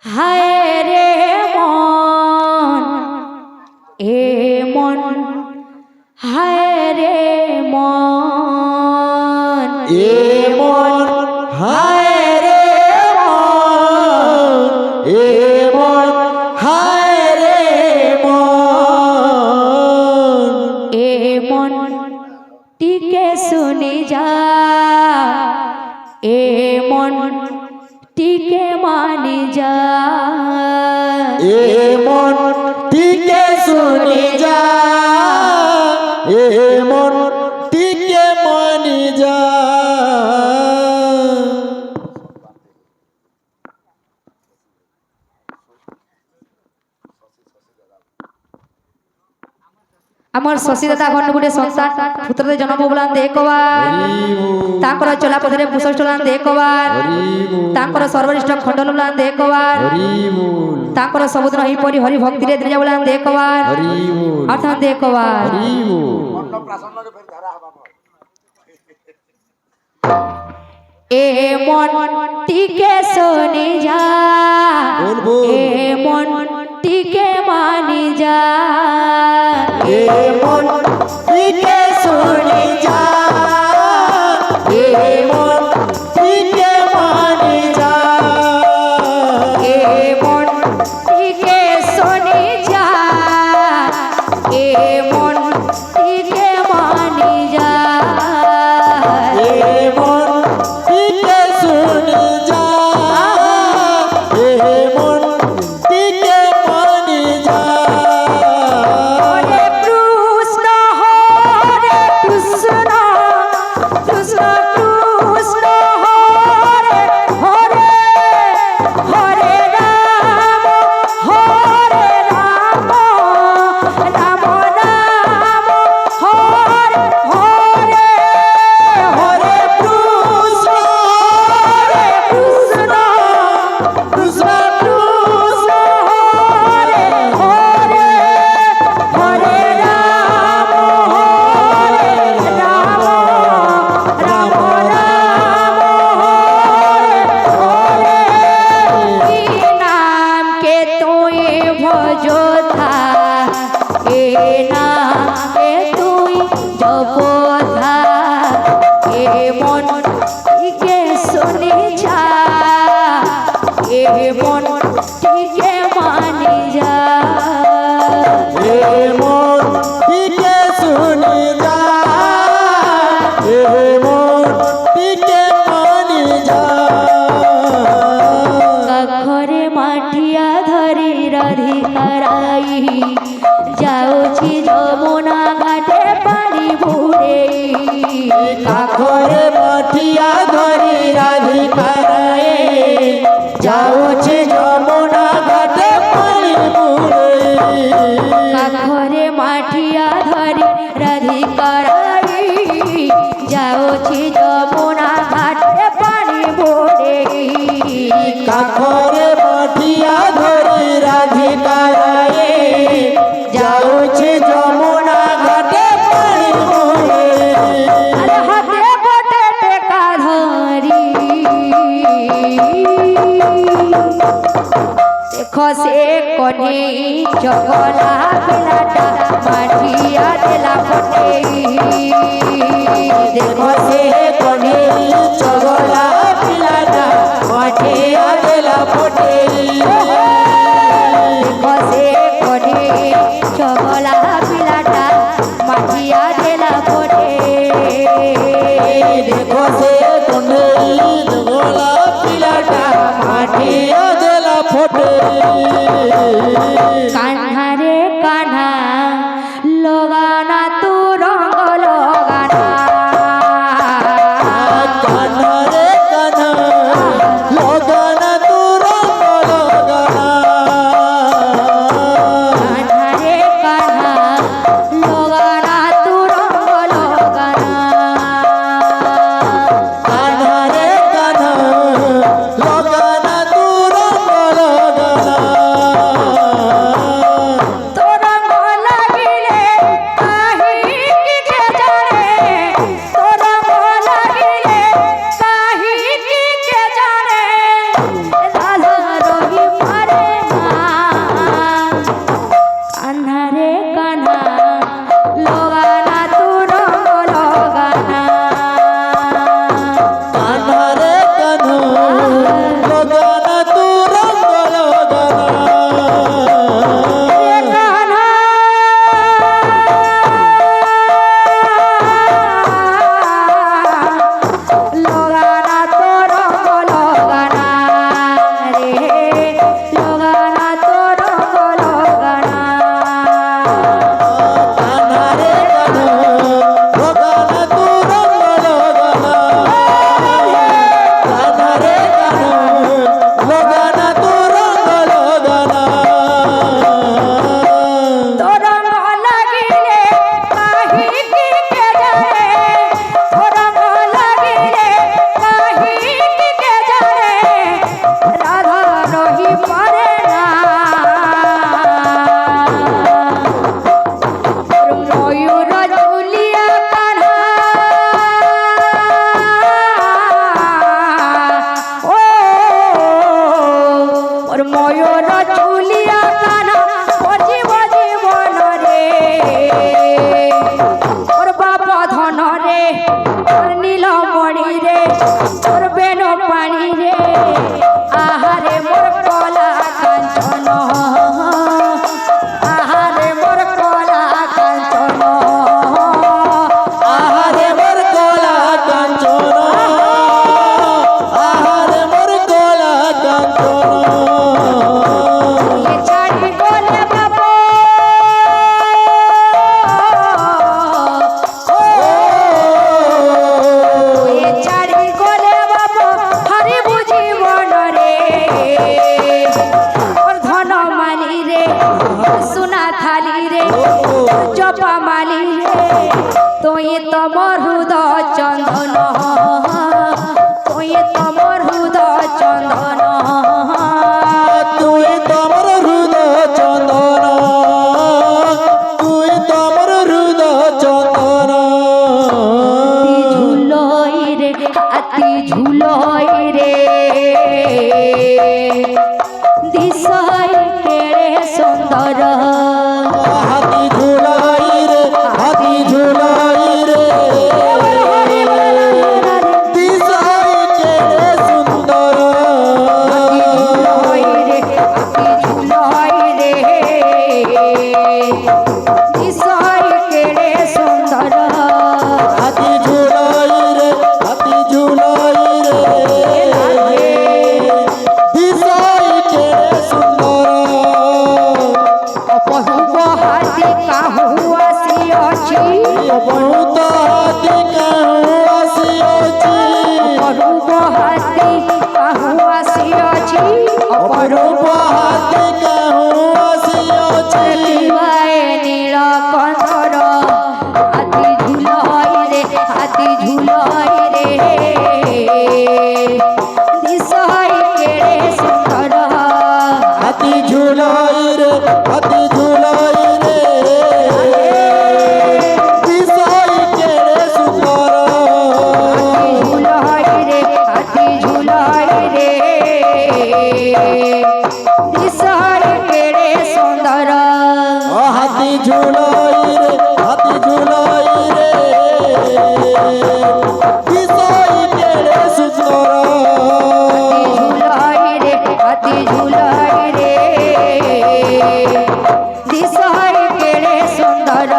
হায় রে মন এ মন হায় রে মন এ মন হায় রে মন এ মন হায় রে মন এ মন টিকে শুনে যা এ মন টিকে মানি যা এ মন টিকে শুনে যা এ মন টিকে মানি যা আমার শশী দাদা ঘর গুটে সংসার পুত্রদের জন্ম বলান দেখবার তাଙ୍କର চলা পথରେ ପୁଷ ଚଲାନ୍ ଦେଖବାର ତାଙ୍କର ସର୍ବନିଷ୍ଠ ଖଣ୍ଡ ବୁଲାନ୍ ଦେଖବାର ତାଙ୍କର ସବୁଦିନ ଏହିପରି ହରି ଭକ୍ତିରେ ଦିନ ବୁଲାନ୍ ଦେଖବାର ଅର୍ଥ ଦେଖବାର এ মন টিকে শুনে যা এ মন টিকে মানি যা এ মন টিকে শুনে যা এ মন টিকে মানি যা এ মন টিকে শুনে যা এ মন টিকে মানি যা এ মন টিকে শুনে যা এ মন টিকে মানি যা হরে কৃষ্ণ কৃষ্ণ কৃষ্ণ কৃষ্ণ হরে হরে হরে রাম রাম রাম হরে হরে হরে কৃষ্ণ হরে কৃষ্ণ কৃষ্ণ কৃষ্ণ হরে হরে হরে রাম রাম রাম হরে হরে নাম কে তুই ভজো থা এ নাম কে তুই জপো থা এ মন টিকে শুনে যা এ মন টিকে মানি যা এ মন টিকে শুনে যা এ মন টিকে মানি যা কাখরে মাটিয়া ধরি রাধিকারাই যাଉଛି যমুনা ঘাটে পানি বুড়েই কাখরে মাটিয়া ধরি রাধিকারায়ে যাଉଛି যমুনা ঘাটে পানি বুড়েই কাখরে মাটিয়া ধরি রাধিকারাই যাଉଛି যমুনা ঘাটে পানি বুড়েই কাখরে মাটিয়া ধরি রাধিকারায়ে যাଉଛି যমুনা ঘাটে পানি বুড়েই আর হাতে বটে টেকা ধরি দেখো সে কনে চগলা পিলাটা মাটিয়া দেলা ফটে দেখো সে কনে চগলা পিলাটা মাঠে আদেলা ফটে দেখো সে কনে চগলা পিলাটা মাটিয়া দেলা ফটে দেখো সে কনে চগলা পিলাটা মাঠে আদেলা ফটে কান্হা রে কান্হা লগানা তু রঙ লগানা কান্হা রে কান্হা লগানা তু রঙ লগানা কান্হা রে কান্হা লগানা তু রঙ লগানা কান্হা রে কান্হা লগানা তু রঙ লগানা লগানা তো রঙ লগানা কানা রে কানা লগানা তু রঙ লগানা কানা রে কানা লগানা তু রঙ লগানা তো রঙ লাগিলে কাহিকে কে জানে তো রঙ লাগিলে কাহিকে কে জানে রাধা রহি পারে না ময়ূর ঝুলিয়া কান্হা ও ওর ময়ূর ঝুলিয়া কান্হা জীব জীবন রে ওর বাপ ধন রে ওর নীলমণি রে ওর বেন পানি রে আহারে মোর কলা কাঞ্চন আহারে মোর কলা কাঞ্চন আহারে মোর কলা কাঞ্চন আহারে মোর কলা কাঞ্চন এ ছাড়ি বলে বাপ এ ছাড়ি গলে বাপ হরি বুঝিবন রে ওর ধন মালি রে সোনা থালি রে জপা মালি রে তোয়ে তমর হৃদয় চন্দন তোয়ে তমর হৃদয় চন্দন তুই তোমার হৃদয় চন্দন তুই তোমার হৃদয় চন্দন ঝুলই রে আতি ঝুলই রে দিশাই কেড়ে সুন্দর হাতি ঝুলাই রে হাতি ঝুলাই রে দিশাই কেড়ে সুন্দর ঝুলই রে আতি ঝুলই রে দিশাই কেড়ে সুন্দর হাতি ঝুলাই রে হাতি ঝুলাই রে দিশাই কেড়ে সুন্দর অপরূপ হাতি কাহু আসিଅଛି বহুত হাতি কাহু আসিଅছি অপরূপ হাতি কাহু আসিଅছি অপরূপ হাতি কাহু আসিଅছি দেখিবায় নীলকণ্ঠর হাতি ঝুলই রে হাতি ঝুলই রে দিশাই কেড়ে সুন্দর হাতি ঝুলাই রে হাতি ঝুলাই রে দিশাই কেড়ে সুন্দর ঝুলই রে হাতি ঝুলই রে দিশাই কেড়ে সুন্দর হাতি ঝুলাই রে হাতি ঝুলাই রে দিশাই কেড়ে সুন্দর ঝুলই রে হাতি ঝুলই রে দিশাই কেড়ে সুন্দর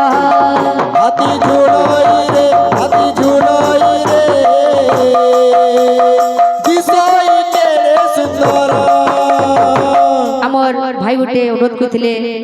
হাতি ঝুলাই রে হাতি ঝুলাই রে দিশাই কেড়ে সুন্দর আমার ভাই গোটে অনুরোধ করଥିଲେ